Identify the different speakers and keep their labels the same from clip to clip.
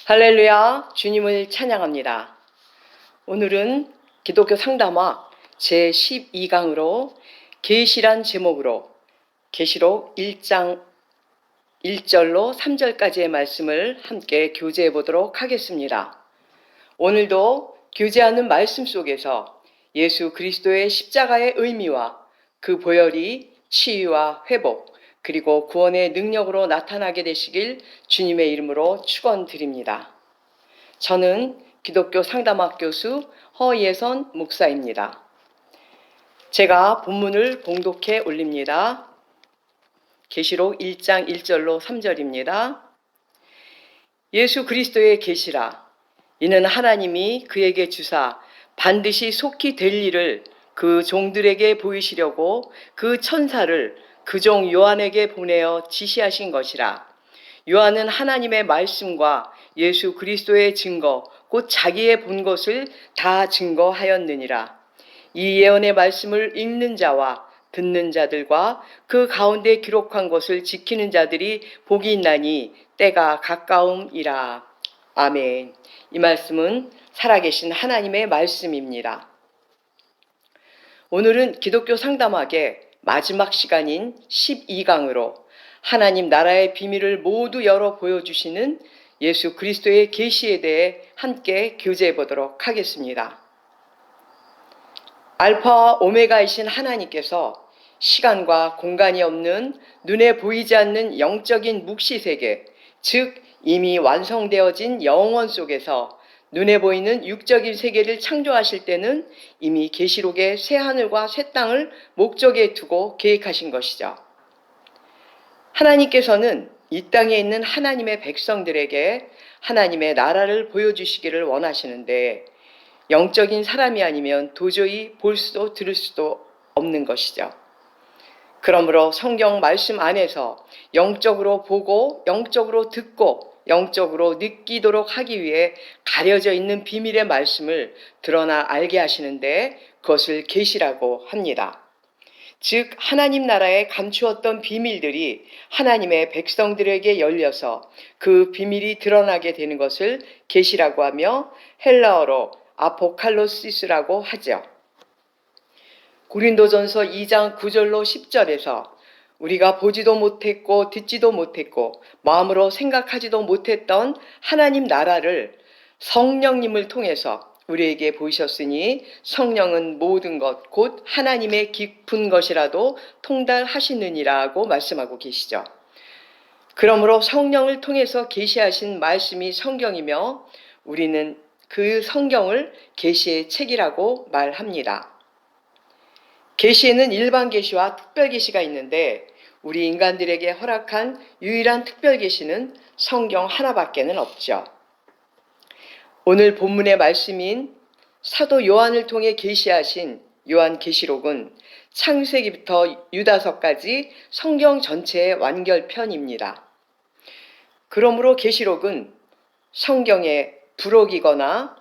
Speaker 1: 할렐루야, 주님을 찬양합니다. 오늘은 기독교 상담학 제12강으로 계시란 제목으로 계시록 1장 1절로 3절까지의 말씀을 함께 교제해 보도록 하겠습니다. 오늘도 교제하는 말씀 속에서 예수 그리스도의 십자가의 의미와 그 보혈이 치유와 회복, 그리고 구원의 능력으로 나타나게 되시길 주님의 이름으로 축원드립니다. 저는 기독교 상담학 교수 허예선 목사입니다. 제가 본문을 봉독해 올립니다. 계시록 1장 1절로 3절입니다. 예수 그리스도의 계시라. 이는 하나님이 그에게 주사 반드시 속히 될 일을 그 종들에게 보이시려고 그 천사를 그 종 요한에게 보내어 지시하신 것이라. 요한은 하나님의 말씀과 예수 그리스도의 증거, 곧 자기의 본 것을 다 증거하였느니라. 이 예언의 말씀을 읽는 자와 듣는 자들과 그 가운데 기록한 것을 지키는 자들이 복이 있나니 때가 가까움이라. 아멘. 이 말씀은 살아계신 하나님의 말씀입니다. 오늘은 기독교 상담학의 마지막 시간인 12강으로 하나님 나라의 비밀을 모두 열어 보여주시는 예수 그리스도의 계시에 대해 함께 교제해 보도록 하겠습니다. 알파와 오메가이신 하나님께서 시간과 공간이 없는 눈에 보이지 않는 영적인 묵시세계, 즉 이미 완성되어진 영원 속에서 눈에 보이는 육적인 세계를 창조하실 때는 이미 계시록의 새 하늘과 새 땅을 목적에 두고 계획하신 것이죠. 하나님께서는 이 땅에 있는 하나님의 백성들에게 하나님의 나라를 보여주시기를 원하시는데 영적인 사람이 아니면 도저히 볼 수도 들을 수도 없는 것이죠. 그러므로 성경 말씀 안에서 영적으로 보고 영적으로 듣고 영적으로 느끼도록 하기 위해 가려져 있는 비밀의 말씀을 드러나 알게 하시는데 그것을 계시라고 합니다. 즉 하나님 나라에 감추었던 비밀들이 하나님의 백성들에게 열려서 그 비밀이 드러나게 되는 것을 계시라고 하며 헬라어로 아포칼로시스라고 하죠. 고린도전서 2장 9절로 10절에서 우리가 보지도 못했고 듣지도 못했고 마음으로 생각하지도 못했던 하나님 나라를 성령님을 통해서 우리에게 보이셨으니 성령은 모든 것 곧 하나님의 깊은 것이라도 통달하시느니라고 말씀하고 계시죠. 그러므로 성령을 통해서 계시하신 말씀이 성경이며 우리는 그 성경을 계시의 책이라고 말합니다. 계시에는 일반 계시와 특별 계시가 있는데 우리 인간들에게 허락한 유일한 특별 계시는 성경 하나밖에는 없죠. 오늘 본문의 말씀인 사도 요한을 통해 계시하신 요한 계시록은 창세기부터 유다서까지 성경 전체의 완결편입니다. 그러므로 계시록은 성경의 부록이거나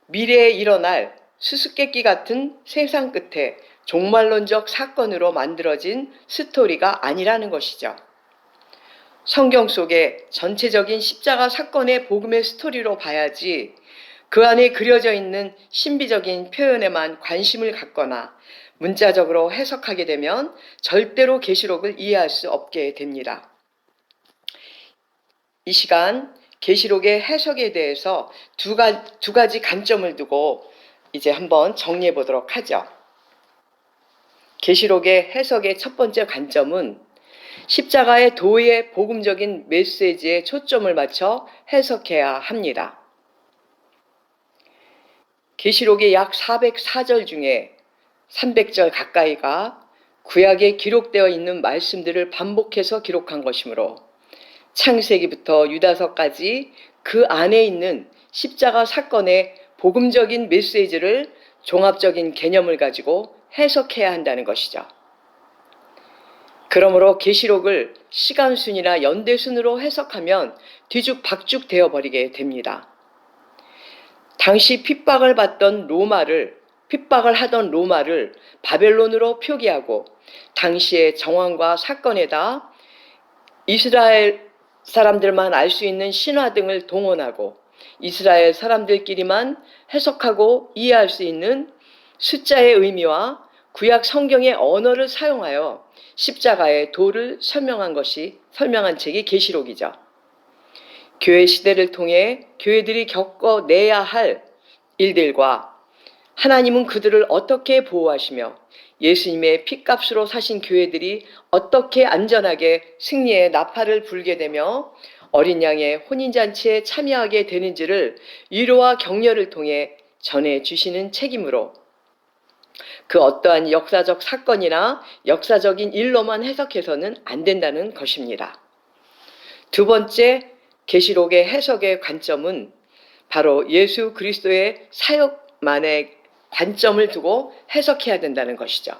Speaker 1: 미래에 일어날 수수께끼 같은 세상 끝에 종말론적 사건으로 만들어진 스토리가 아니라는 것이죠. 성경 속의 전체적인 십자가 사건의 복음의 스토리로 봐야지 그 안에 그려져 있는 신비적인 표현에만 관심을 갖거나 문자적으로 해석하게 되면 절대로 계시록을 이해할 수 없게 됩니다. 이 시간 계시록의 해석에 대해서 두 가지 관점을 두고 이제 한번 정리해 보도록 하죠. 계시록의 해석의 첫 번째 관점은 십자가의 도의 복음적인 메시지에 초점을 맞춰 해석해야 합니다. 계시록의 약 404절 중에 300절 가까이가 구약에 기록되어 있는 말씀들을 반복해서 기록한 것이므로 창세기부터 유다서까지 그 안에 있는 십자가 사건의 복음적인 메시지를 종합적인 개념을 가지고 해석해야 한다는 것이죠. 그러므로 계시록을 시간순이나 연대순으로 해석하면 뒤죽박죽 되어버리게 됩니다. 당시 핍박을 하던 로마를 바벨론으로 표기하고 당시의 정황과 사건에다 이스라엘 사람들만 알 수 있는 신화 등을 동원하고 이스라엘 사람들끼리만 해석하고 이해할 수 있는 숫자의 의미와 구약 성경의 언어를 사용하여 십자가의 도를 설명한 책이 계시록이죠. 교회 시대를 통해 교회들이 겪어내야 할 일들과 하나님은 그들을 어떻게 보호하시며 예수님의 핏값으로 사신 교회들이 어떻게 안전하게 승리의 나팔을 불게 되며 어린 양의 혼인잔치에 참여하게 되는지를 위로와 격려를 통해 전해주시는 책이므로 그 어떠한 역사적 사건이나 역사적인 일로만 해석해서는 안 된다는 것입니다. 두 번째, 계시록의 해석의 관점은 바로 예수 그리스도의 사역만의 관점을 두고 해석해야 된다는 것이죠.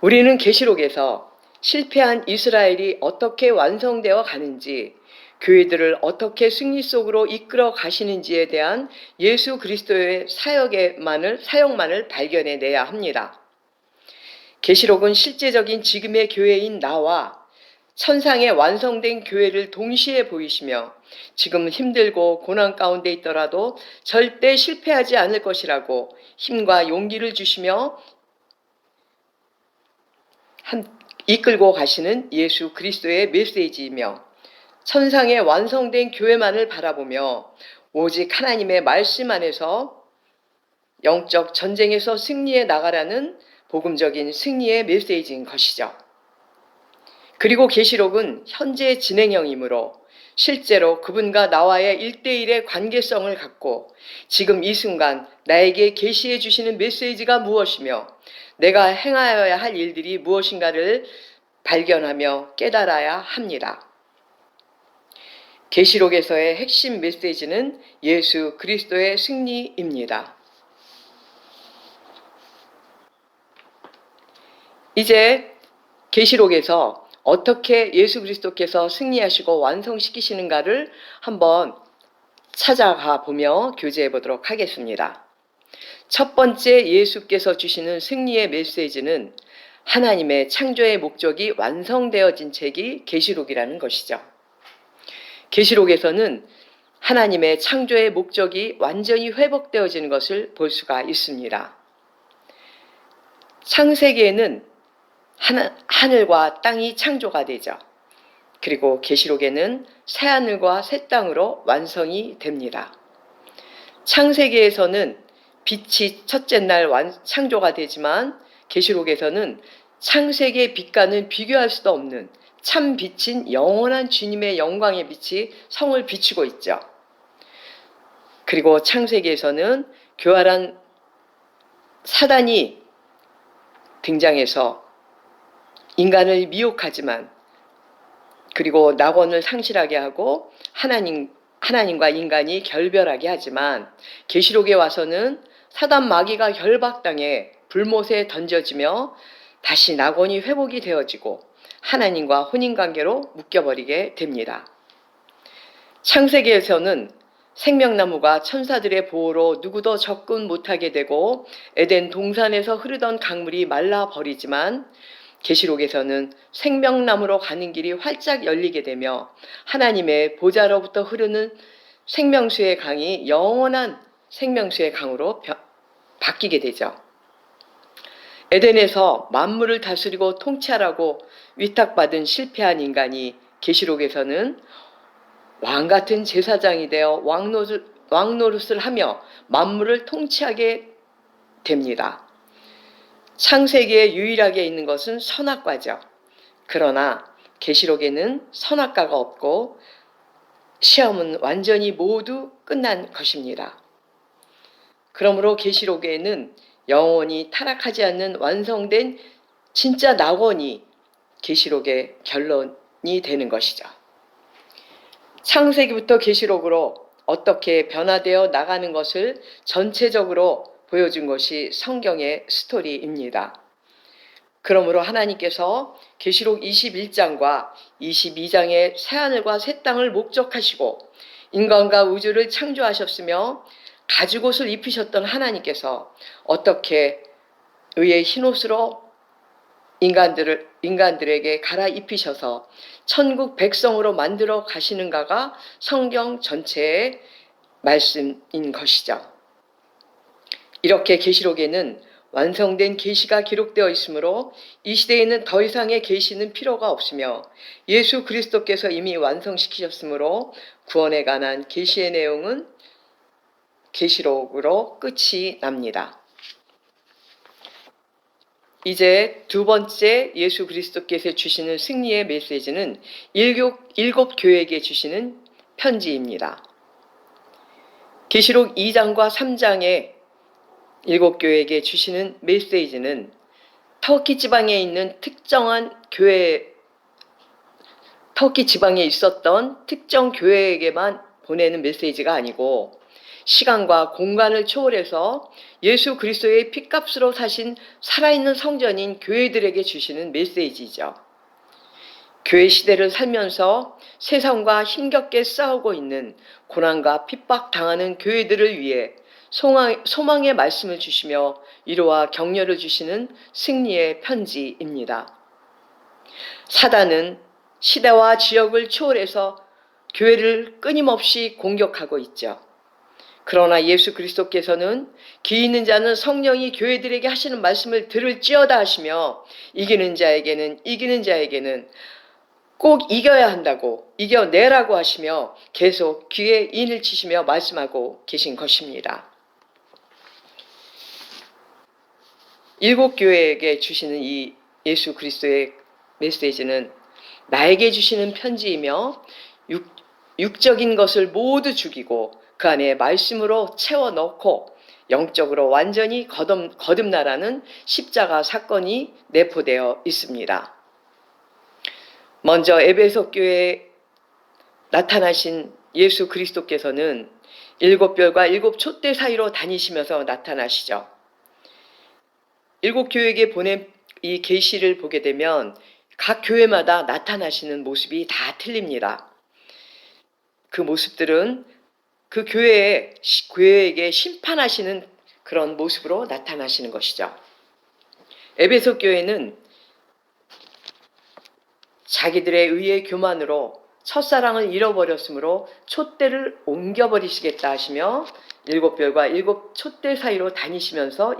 Speaker 1: 우리는 계시록에서 실패한 이스라엘이 어떻게 완성되어 가는지, 교회들을 어떻게 승리 속으로 이끌어 가시는지에 대한 예수 그리스도의 사역만을 발견해내야 합니다. 계시록은 실제적인 지금의 교회인 나와 천상의 완성된 교회를 동시에 보이시며 지금 힘들고 고난 가운데 있더라도 절대 실패하지 않을 것이라고 힘과 용기를 주시며 이끌고 가시는 예수 그리스도의 메시지이며 천상의 완성된 교회만을 바라보며 오직 하나님의 말씀 안에서 영적 전쟁에서 승리해 나가라는 복음적인 승리의 메시지인 것이죠. 그리고 계시록은 현재 진행형이므로 실제로 그분과 나와의 1대1의 관계성을 갖고 지금 이 순간 나에게 계시해 주시는 메시지가 무엇이며 내가 행하여야 할 일들이 무엇인가를 발견하며 깨달아야 합니다. 계시록에서의 핵심 메시지는 예수 그리스도의 승리입니다. 이제 계시록에서 어떻게 예수 그리스도께서 승리하시고 완성시키시는가를 한번 찾아가 보며 교제해 보도록 하겠습니다. 첫 번째 예수께서 주시는 승리의 메시지는 하나님의 창조의 목적이 완성되어진 책이 계시록이라는 것이죠. 계시록에서는 하나님의 창조의 목적이 완전히 회복되어지는 것을 볼 수가 있습니다. 창세기에는 하늘과 땅이 창조가 되죠. 그리고 계시록에는 새하늘과 새 땅으로 완성이 됩니다. 창세기에서는 빛이 첫째 날 창조가 되지만 계시록에서는 창세기의 빛과는 비교할 수도 없는 참 빛인 영원한 주님의 영광의 빛이 성을 비추고 있죠. 그리고 창세기에서는 교활한 사단이 등장해서 인간을 미혹하지만 그리고 낙원을 상실하게 하고 하나님과 인간이 결별하게 하지만 계시록에 와서는 사단 마귀가 결박당해 불못에 던져지며 다시 낙원이 회복이 되어지고 하나님과 혼인관계로 묶여버리게 됩니다. 창세기에서는 생명나무가 천사들의 보호로 누구도 접근 못하게 되고 에덴 동산에서 흐르던 강물이 말라버리지만 계시록에서는 생명나무로 가는 길이 활짝 열리게 되며 하나님의 보좌로부터 흐르는 생명수의 강이 영원한 생명수의 강으로 바뀌게 되죠. 에덴에서 만물을 다스리고 통치하라고 위탁받은 실패한 인간이 계시록에서는 왕같은 제사장이 되어 왕노릇을 하며 만물을 통치하게 됩니다. 창세기에 유일하게 있는 것은 선악과죠. 그러나 계시록에는 선악과가 없고 시험은 완전히 모두 끝난 것입니다. 그러므로 계시록에는 영원히 타락하지 않는 완성된 진짜 낙원이 계시록의 결론이 되는 것이죠. 창세기부터 계시록으로 어떻게 변화되어 나가는 것을 전체적으로 보여준 것이 성경의 스토리입니다. 그러므로 하나님께서 계시록 21장과 22장의 새하늘과 새 땅을 목적하시고 인간과 우주를 창조하셨으며 가죽옷을 입히셨던 하나님께서 어떻게 의의 흰옷으로 인간들에게 갈아입히셔서 천국 백성으로 만들어 가시는가가 성경 전체의 말씀인 것이죠. 이렇게 계시록에는 완성된 계시가 기록되어 있으므로 이 시대에는 더 이상의 계시는 필요가 없으며 예수 그리스도께서 이미 완성시키셨으므로 구원에 관한 계시의 내용은 계시록으로 끝이 납니다. 이제 두 번째 예수 그리스도께서 주시는 승리의 메시지는 일곱 교회에게 주시는 편지입니다. 계시록 2장과 3장의 일곱 교회에게 주시는 메시지는 터키 지방에 있는 터키 지방에 있었던 특정 교회에게만 보내는 메시지가 아니고 시간과 공간을 초월해서 예수 그리스도의 핏값으로 사신 살아있는 성전인 교회들에게 주시는 메시지죠. 교회 시대를 살면서 세상과 힘겹게 싸우고 있는 고난과 핍박당하는 교회들을 위해 소망의 말씀을 주시며 위로와 격려를 주시는 승리의 편지입니다. 사단은 시대와 지역을 초월해서 교회를 끊임없이 공격하고 있죠. 그러나 예수 그리스도께서는 기 있는 자는 성령이 교회들에게 하시는 말씀을 들을지어다 하시며 이기는 자에게는 꼭 이겨야 한다고 이겨내라고 하시며 계속 귀에 인을 치시며 말씀하고 계신 것입니다. 일곱 교회에게 주시는 이 예수 그리스도의 메시지는 나에게 주시는 편지이며 육적인 것을 모두 죽이고 그 안에 말씀으로 채워 넣고 영적으로 완전히 거듭나라는 십자가 사건이 내포되어 있습니다. 먼저 에베소 교회에 나타나신 예수 그리스도께서는 일곱 별과 일곱 촛대 사이로 다니시면서 나타나시죠. 일곱 교회에게 보낸 이 계시를 보게 되면 각 교회마다 나타나시는 모습이 다 틀립니다. 그 모습들은 그 교회에게 심판하시는 그런 모습으로 나타나시는 것이죠. 에베소 교회는 자기들의 의의 교만으로 첫사랑을 잃어버렸으므로 촛대를 옮겨버리시겠다 하시며 일곱 별과 일곱 촛대 사이로 다니시면서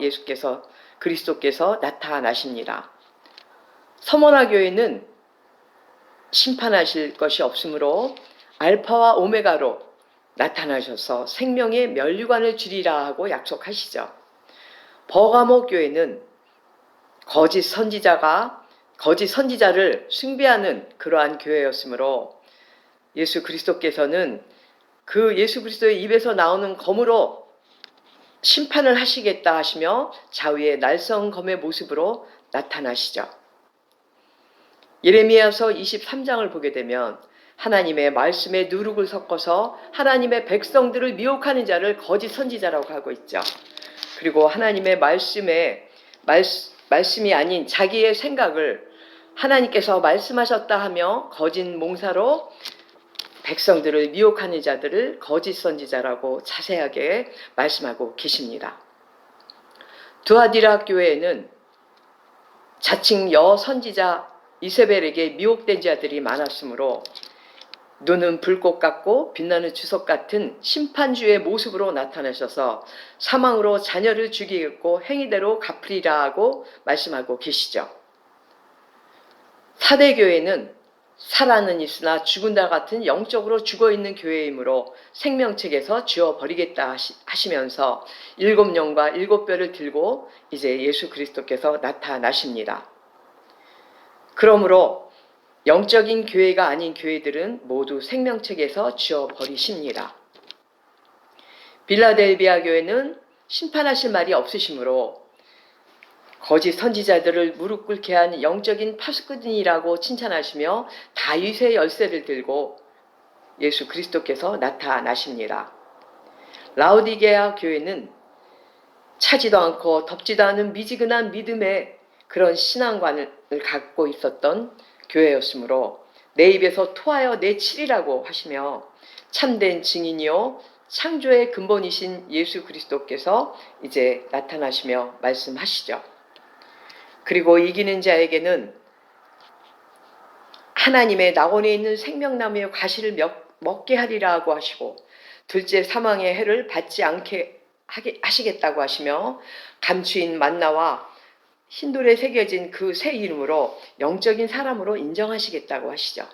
Speaker 1: 그리스도께서 나타나십니다. 서머나 교회는 심판하실 것이 없으므로 알파와 오메가로 나타나셔서 생명의 면류관을 주리라 하고 약속하시죠. 버가모 교회는 거짓 선지자를 숭배하는 그러한 교회였으므로 예수 그리스도께서는 그 예수 그리스도의 입에서 나오는 검으로 심판을 하시겠다 하시며 좌우의 날성검의 모습으로 나타나시죠. 예레미야서 23장을 보게 되면 하나님의 말씀에 누룩을 섞어서 하나님의 백성들을 미혹하는 자를 거짓 선지자라고 하고 있죠. 그리고 하나님의 말씀이 아닌 자기의 생각을 하나님께서 말씀하셨다 하며 거짓 몽사로 백성들을 미혹하는 자들을 거짓 선지자라고 자세하게 말씀하고 계십니다. 두아디라 교회에는 자칭 여선지자 이세벨에게 미혹된 자들이 많았으므로 눈은 불꽃 같고 빛나는 주석 같은 심판주의 모습으로 나타나셔서 사망으로 자녀를 죽이겠고 행위대로 갚으리라 하고 말씀하고 계시죠. 사대교회는 살아는 있으나 죽은다 같은 영적으로 죽어있는 교회이므로 생명책에서 지워버리겠다 하시면서 일곱 영과 일곱 뼈를 들고 이제 예수 그리스도께서 나타나십니다. 그러므로 영적인 교회가 아닌 교회들은 모두 생명책에서 지워버리십니다. 빌라델비아 교회는 심판하실 말이 없으시므로 거짓 선지자들을 무릎 꿇게 한 영적인 파수꾼이라고 칭찬하시며 다윗의 열쇠를 들고 예수 그리스도께서 나타나십니다. 라오디게아 교회는 차지도 않고 덥지도 않은 미지근한 믿음의 그런 신앙관을 갖고 있었던 교회였으므로 내 입에서 토하여 내치리라고 하시며 참된 증인이요 창조의 근본이신 예수 그리스도께서 이제 나타나시며 말씀하시죠. 그리고 이기는 자에게는 하나님의 낙원에 있는 생명나무의 과실을 먹게 하리라고 하시고, 둘째 사망의 해를 받지 않게 하시겠다고 하시며, 감추인 만나와 흰돌에 새겨진 그 새 이름으로 영적인 사람으로 인정하시겠다고 하시죠.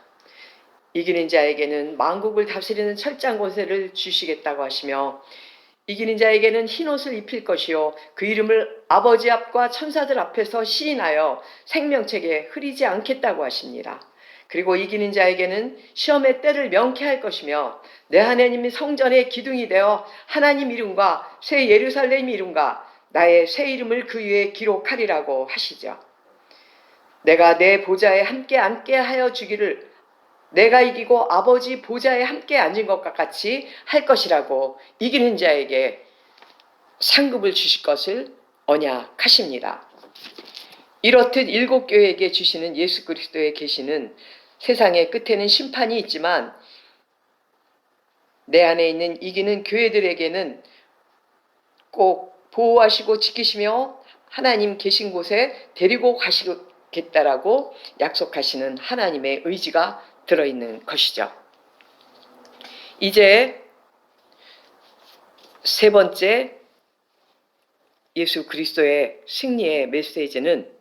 Speaker 1: 이기는 자에게는 만국을 다스리는 철장 권세를 주시겠다고 하시며, 이기는 자에게는 흰옷을 입힐 것이요 그 이름을 아버지 앞과 천사들 앞에서 시인하여 생명책에 흐리지 않겠다고 하십니다. 그리고 이기는 자에게는 시험의 때를 명쾌할 것이며, 내 하나님이 성전의 기둥이 되어 하나님 이름과 새 예루살렘 이름과 나의 새 이름을 그 위에 기록하리라고 하시죠. 내가 내 보좌에 함께 앉게 하여 주기를 내가 이기고 아버지 보좌에 함께 앉은 것과 같이 할 것이라고 이기는 자에게 상급을 주실 것을 언약하십니다. 이렇듯 일곱 교회에게 주시는 예수 그리스도의 계시는 세상의 끝에는 심판이 있지만, 내 안에 있는 이기는 교회들에게는 꼭 보호하시고 지키시며 하나님 계신 곳에 데리고 가시겠다라고 약속하시는 하나님의 의지가 들어있는 것이죠. 이제 세 번째 예수 그리스도의 승리의 메시지는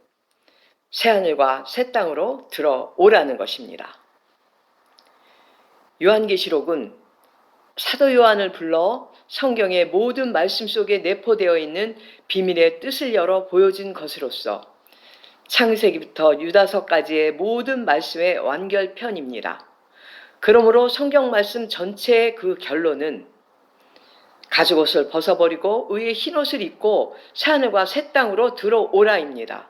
Speaker 1: 새하늘과 새 땅으로 들어오라는 것입니다. 요한계시록은 사도 요한을 불러 성경의 모든 말씀 속에 내포되어 있는 비밀의 뜻을 열어 보여준 것으로서 창세기부터 유다서까지의 모든 말씀의 완결편입니다. 그러므로 성경 말씀 전체의 그 결론은 가죽옷을 벗어버리고 의의 흰옷을 입고 새하늘과 새 땅으로 들어오라입니다.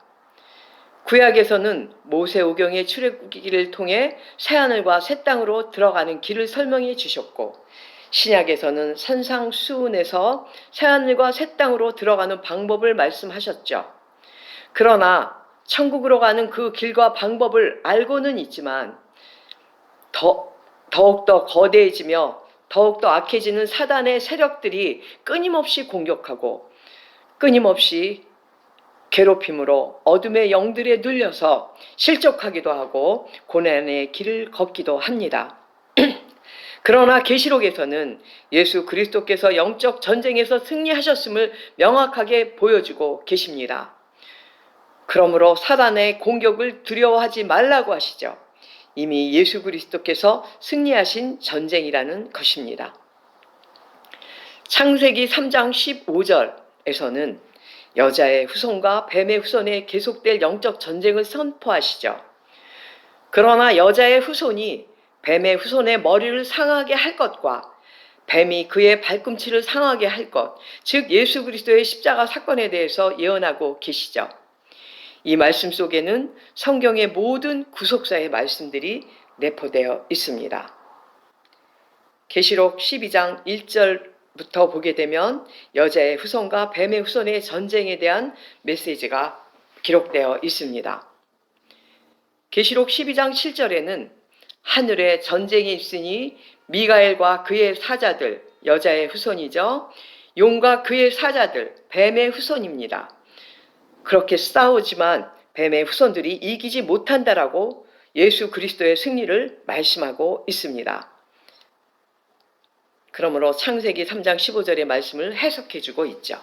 Speaker 1: 구약에서는 모세오경의 출애굽기를 통해 새하늘과 새 땅으로 들어가는 길을 설명해 주셨고, 신약에서는 산상수훈에서 새하늘과 새 땅으로 들어가는 방법을 말씀하셨죠. 그러나 천국으로 가는 그 길과 방법을 알고는 있지만 더욱더 거대해지며 더욱더 악해지는 사단의 세력들이 끊임없이 공격하고 끊임없이 괴롭힘으로 어둠의 영들에 눌려서 실족하기도 하고 고난의 길을 걷기도 합니다. 그러나 계시록에서는 예수 그리스도께서 영적 전쟁에서 승리하셨음을 명확하게 보여주고 계십니다. 그러므로 사단의 공격을 두려워하지 말라고 하시죠. 이미 예수 그리스도께서 승리하신 전쟁이라는 것입니다. 창세기 3장 15절에서는 여자의 후손과 뱀의 후손에 계속될 영적 전쟁을 선포하시죠. 그러나 여자의 후손이 뱀의 후손의 머리를 상하게 할 것과 뱀이 그의 발꿈치를 상하게 할 것, 즉 예수 그리스도의 십자가 사건에 대해서 예언하고 계시죠. 이 말씀 속에는 성경의 모든 구속사의 말씀들이 내포되어 있습니다. 계시록 12장 1절부터 보게 되면 여자의 후손과 뱀의 후손의 전쟁에 대한 메시지가 기록되어 있습니다. 계시록 12장 7절에는 하늘에 전쟁이 있으니 미가엘과 그의 사자들, 여자의 후손이죠. 용과 그의 사자들, 뱀의 후손입니다. 그렇게 싸우지만 뱀의 후손들이 이기지 못한다라고 예수 그리스도의 승리를 말씀하고 있습니다. 그러므로 창세기 3장 15절의 말씀을 해석해주고 있죠.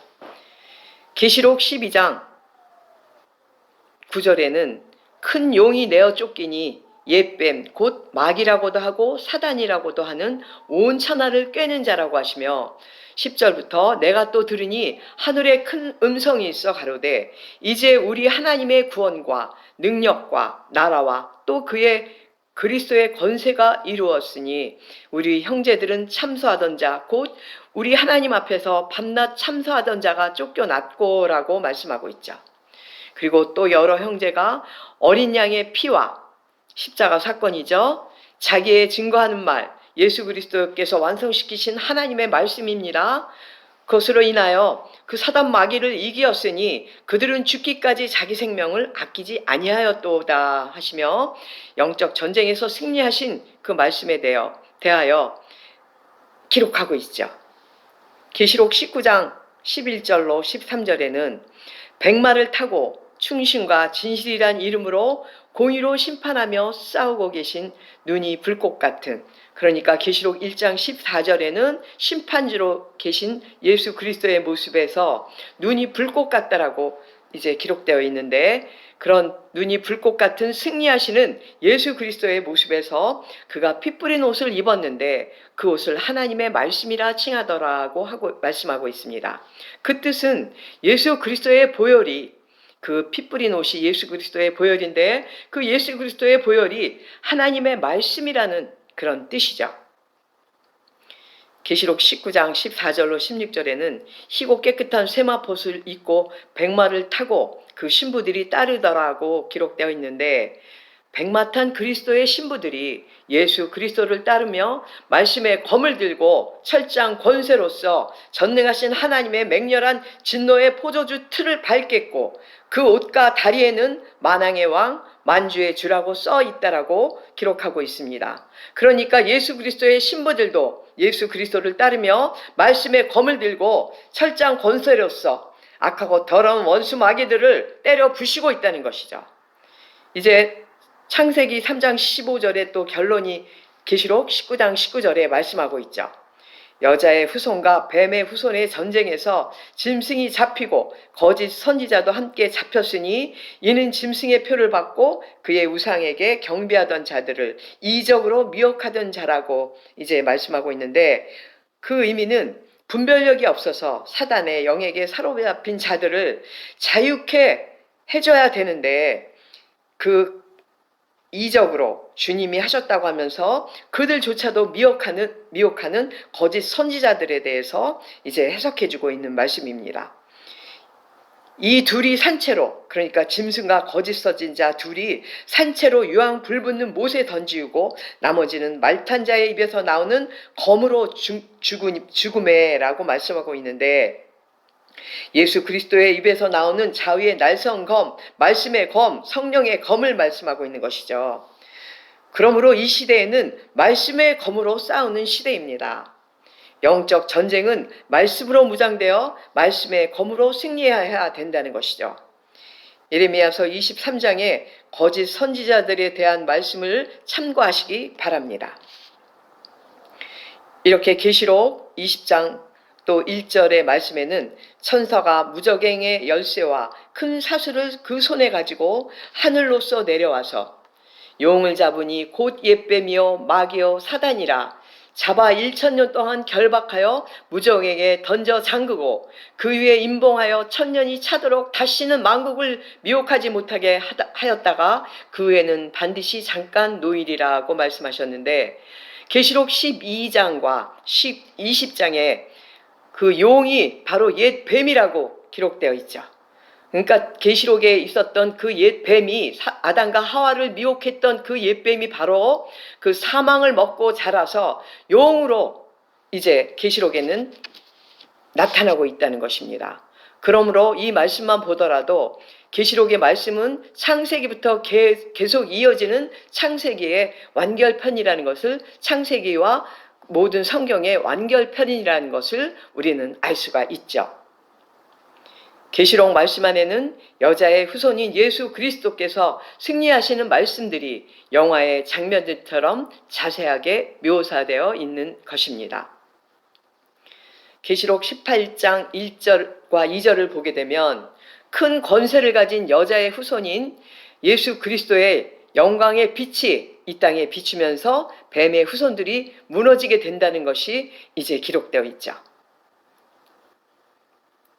Speaker 1: 계시록 12장 9절에는 큰 용이 내어 쫓기니 옛뱀 곧 마귀라고도 하고 사단이라고도 하는 온 천하를 꿰는 자라고 하시며, 10절부터 내가 또 들으니 하늘에 큰 음성이 있어 가로되 이제 우리 하나님의 구원과 능력과 나라와 또 그의 그리스도의 권세가 이루었으니 우리 형제들은 참소하던 자 곧 우리 하나님 앞에서 밤낮 참소하던 자가 쫓겨났고라고 말씀하고 있죠. 그리고 또 여러 형제가 어린 양의 피와 십자가 사건이죠. 자기의 증거하는 말, 예수 그리스도께서 완성시키신 하나님의 말씀입니다. 그것으로 인하여 그 사단 마귀를 이기었으니 그들은 죽기까지 자기 생명을 아끼지 아니하였도다 하시며 영적 전쟁에서 승리하신 그 말씀에 대하여 기록하고 있죠. 계시록 19장 11절로 13절에는 백마를 타고 충신과 진실이란 이름으로 공의로 심판하며 싸우고 계신 눈이 불꽃 같은, 그러니까 계시록 1장 14절에는 심판주로 계신 예수 그리스도의 모습에서 눈이 불꽃 같다라고 이제 기록되어 있는데, 그런 눈이 불꽃 같은 승리하시는 예수 그리스도의 모습에서 그가 피 뿌린 옷을 입었는데 그 옷을 하나님의 말씀이라 칭하더라고 하고 말씀하고 있습니다. 그 뜻은 예수 그리스도의 보혈이, 그 피 뿌린 옷이 예수 그리스도의 보혈인데 그 예수 그리스도의 보혈이 하나님의 말씀이라는 그런 뜻이죠. 계시록 19장 14절로 16절에는 희고 깨끗한 세마포를 입고 백마를 타고 그 신부들이 따르더라고 기록되어 있는데, 백마 탄 그리스도의 신부들이 예수 그리스도를 따르며 말씀의 검을 들고 철장 권세로서 전능하신 하나님의 맹렬한 진노의 포도주 틀을 밟겠고 그 옷과 다리에는 만왕의 왕 만주의 주라고 써 있다라고 기록하고 있습니다. 그러니까 예수 그리스도의 신부들도 예수 그리스도를 따르며 말씀의 검을 들고 철장 권세로서 악하고 더러운 원수 마귀들을 때려 부시고 있다는 것이죠. 이제 창세기 3장 15절에 또 결론이 계시록 19장 19절에 말씀하고 있죠. 여자의 후손과 뱀의 후손의 전쟁에서 짐승이 잡히고 거짓 선지자도 함께 잡혔으니 이는 짐승의 표를 받고 그의 우상에게 경배하던 자들을 이적으로 미혹하던 자라고 이제 말씀하고 있는데, 그 의미는 분별력이 없어서 사단의 영에게 사로잡힌 자들을 자유케 해줘야 되는데 그 이적으로 주님이 하셨다고 하면서 그들조차도 미혹하는 거짓 선지자들에 대해서 이제 해석해주고 있는 말씀입니다. 이 둘이 산채로, 그러니까 짐승과 거짓 선지자 둘이 산채로 유황 불붙는 못에 던지우고 나머지는 말탄 자의 입에서 나오는 검으로 죽음에라고 말씀하고 있는데, 예수 그리스도의 입에서 나오는 자위의 날성검, 말씀의 검, 성령의 검을 말씀하고 있는 것이죠. 그러므로 이 시대에는 말씀의 검으로 싸우는 시대입니다. 영적 전쟁은 말씀으로 무장되어 말씀의 검으로 승리해야 된다는 것이죠. 예레미야서 23장에 거짓 선지자들에 대한 말씀을 참고하시기 바랍니다. 이렇게 계시록 20장 또 1절의 말씀에는 천사가 무저갱의 열쇠와 큰 사슬을 그 손에 가지고 하늘로서 내려와서 용을 잡으니 곧 옛뱀이요 마귀요 사단이라 잡아 1000년 동안 결박하여 무저갱에 던져 잠그고 그 위에 임봉하여 1000년이 차도록 다시는 만국을 미혹하지 못하게 하였다가 그 후에는 반드시 잠깐 노일이라고 말씀하셨는데, 계시록 12장과 20장에 그 용이 바로 옛 뱀이라고 기록되어 있죠. 그러니까 계시록에 있었던 그 옛 뱀이 아담과 하와를 미혹했던 그 옛 뱀이 바로 그 사망을 먹고 자라서 용으로 이제 계시록에는 나타나고 있다는 것입니다. 그러므로 이 말씀만 보더라도 계시록의 말씀은 창세기부터 계속 이어지는 창세기의 완결편이라는 것을, 창세기와 모든 성경의 완결편이라는 것을 우리는 알 수가 있죠. 계시록 말씀 안에는 여자의 후손인 예수 그리스도께서 승리하시는 말씀들이 영화의 장면들처럼 자세하게 묘사되어 있는 것입니다. 계시록 18장 1절과 2절을 보게 되면 큰 권세를 가진 여자의 후손인 예수 그리스도의 영광의 빛이 이 땅에 비추면서 뱀의 후손들이 무너지게 된다는 것이 이제 기록되어 있죠.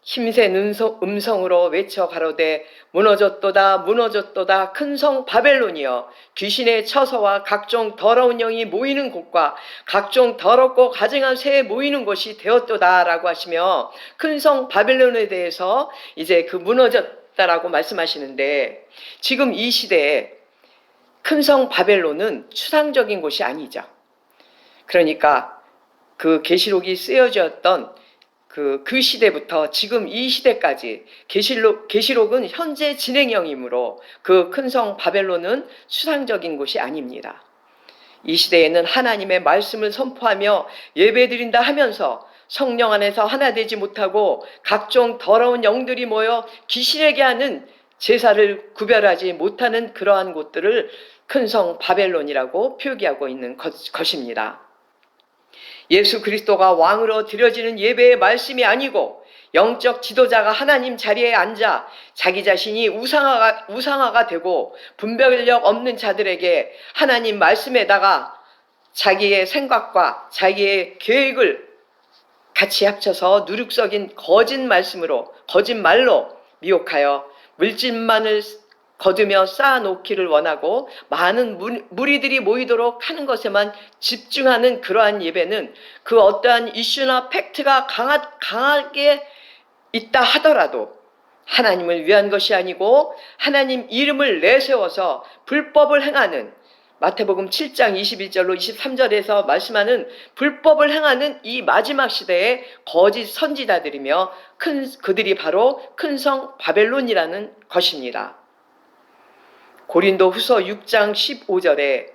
Speaker 1: 힘센 음성으로 외쳐 가로되 무너졌도다 무너졌도다 큰 성 바벨론이여, 귀신의 처소와 각종 더러운 영이 모이는 곳과 각종 더럽고 가증한 새에 모이는 곳이 되었도다 라고 하시며 큰 성 바벨론에 대해서 이제 그 무너졌다라고 말씀하시는데, 지금 이 시대에 큰 성 바벨론은 추상적인 곳이 아니죠. 그러니까 그 계시록이 쓰여졌던 그 시대부터 지금 이 시대까지 계시록은 현재 진행형이므로 그 큰 성 바벨론은 추상적인 곳이 아닙니다. 이 시대에는 하나님의 말씀을 선포하며 예배드린다 하면서 성령 안에서 하나 되지 못하고 각종 더러운 영들이 모여 귀신에게 하는 제사를 구별하지 못하는 그러한 곳들을 큰 성 바벨론이라고 표기하고 있는 것입니다. 예수 그리스도가 왕으로 드려지는 예배의 말씀이 아니고 영적 지도자가 하나님 자리에 앉아 자기 자신이 우상화가 되고 분별력 없는 자들에게 하나님 말씀에다가 자기의 생각과 자기의 계획을 같이 합쳐서 누룩썩인 거짓말로 미혹하여 물질만을 거두며 쌓아놓기를 원하고 많은 무리들이 모이도록 하는 것에만 집중하는 그러한 예배는 그 어떠한 이슈나 팩트가 강하게 있다 하더라도 하나님을 위한 것이 아니고 하나님 이름을 내세워서 불법을 행하는, 마태복음 7장 21절로 23절에서 말씀하는 불법을 행하는 이 마지막 시대의 거짓 선지자들이며 그들이 바로 큰 성 바벨론이라는 것입니다. 고린도 후서 6장 15절에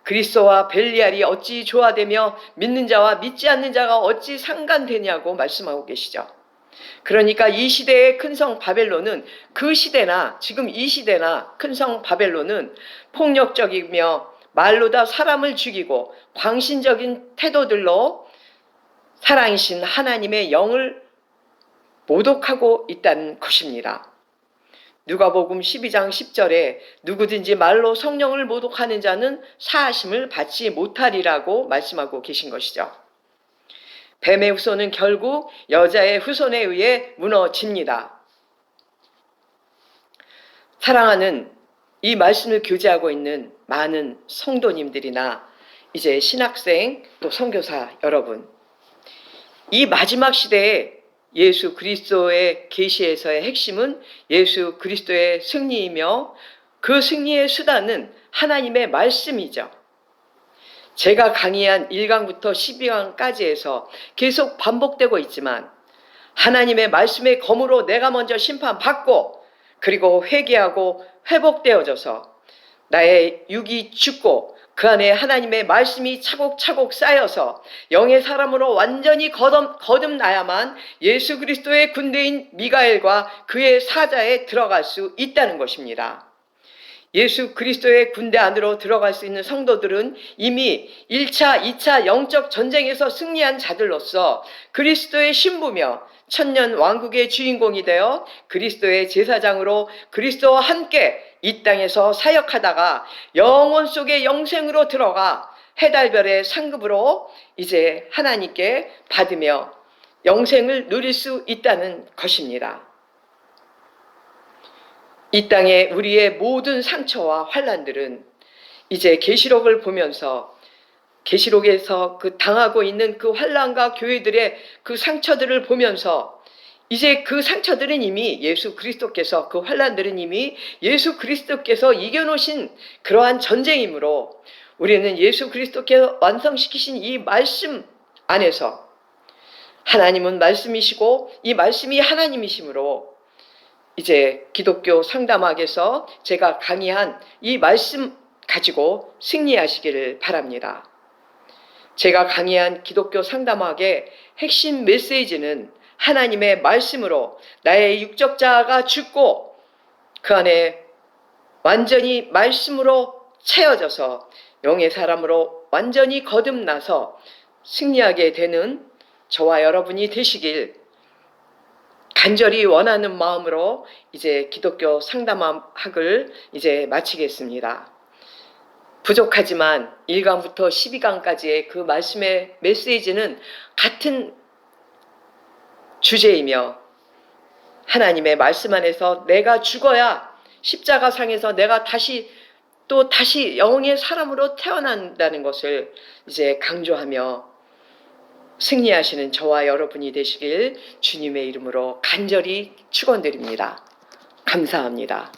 Speaker 1: 그리스도와 벨리알이 어찌 조화되며 믿는 자와 믿지 않는 자가 어찌 상관되냐고 말씀하고 계시죠. 그러니까 이 시대의 큰 성 바벨론은 그 시대나 지금 이 시대나 큰 성 바벨론은 폭력적이며 말로 다 사람을 죽이고 광신적인 태도들로 살아계신 하나님의 영을 모독하고 있다는 것입니다. 누가복음 12장 10절에 누구든지 말로 성령을 모독하는 자는 사하심을 받지 못하리라고 말씀하고 계신 것이죠. 뱀의 후손은 결국 여자의 후손에 의해 무너집니다. 사랑하는 이 말씀을 교제하고 있는 많은 성도님들이나 이제 신학생 또 선교사 여러분, 이 마지막 시대에 예수 그리스도의 계시에서의 핵심은 예수 그리스도의 승리이며 그 승리의 수단은 하나님의 말씀이죠. 제가 강의한 1강부터 12강까지 해서 계속 반복되고 있지만 하나님의 말씀의 검으로 내가 먼저 심판받고 그리고 회개하고 회복되어져서 나의 육이 죽고 그 안에 하나님의 말씀이 차곡차곡 쌓여서 영의 사람으로 완전히 거듭나야만 예수 그리스도의 군대인 미가엘과 그의 사자에 들어갈 수 있다는 것입니다. 예수 그리스도의 군대 안으로 들어갈 수 있는 성도들은 이미 1차, 2차 영적 전쟁에서 승리한 자들로서 그리스도의 신부며 천년 왕국의 주인공이 되어 그리스도의 제사장으로 그리스도와 함께 이 땅에서 사역하다가 영원 속의 영생으로 들어가 해달별의 상급으로 이제 하나님께 받으며 영생을 누릴 수 있다는 것입니다. 이 땅에 우리의 모든 상처와 환난들은 이제 계시록을 보면서 계시록에서 그 당하고 있는 그 환난과 교회들의 그 상처들을 보면서 이제 그 상처들은 이미 예수 그리스도께서 그 환난들은 이미 예수 그리스도께서 이겨놓으신 그러한 전쟁이므로 우리는 예수 그리스도께서 완성시키신 이 말씀 안에서 하나님은 말씀이시고 이 말씀이 하나님이시므로 이제 기독교 상담학에서 제가 강의한 이 말씀 가지고 승리하시기를 바랍니다. 제가 강의한 기독교 상담학의 핵심 메시지는 하나님의 말씀으로 나의 육적 자아가 죽고 그 안에 완전히 말씀으로 채워져서 영의 사람으로 완전히 거듭나서 승리하게 되는 저와 여러분이 되시길 간절히 원하는 마음으로 이제 기독교 상담학을 이제 마치겠습니다. 부족하지만 1강부터 12강까지의 그 말씀의 메시지는 같은 주제이며 하나님의 말씀 안에서 내가 죽어야 십자가상에서 내가 다시 영의 사람으로 태어난다는 것을 이제 강조하며 승리하시는 저와 여러분이 되시길 주님의 이름으로 간절히 축원드립니다. 감사합니다.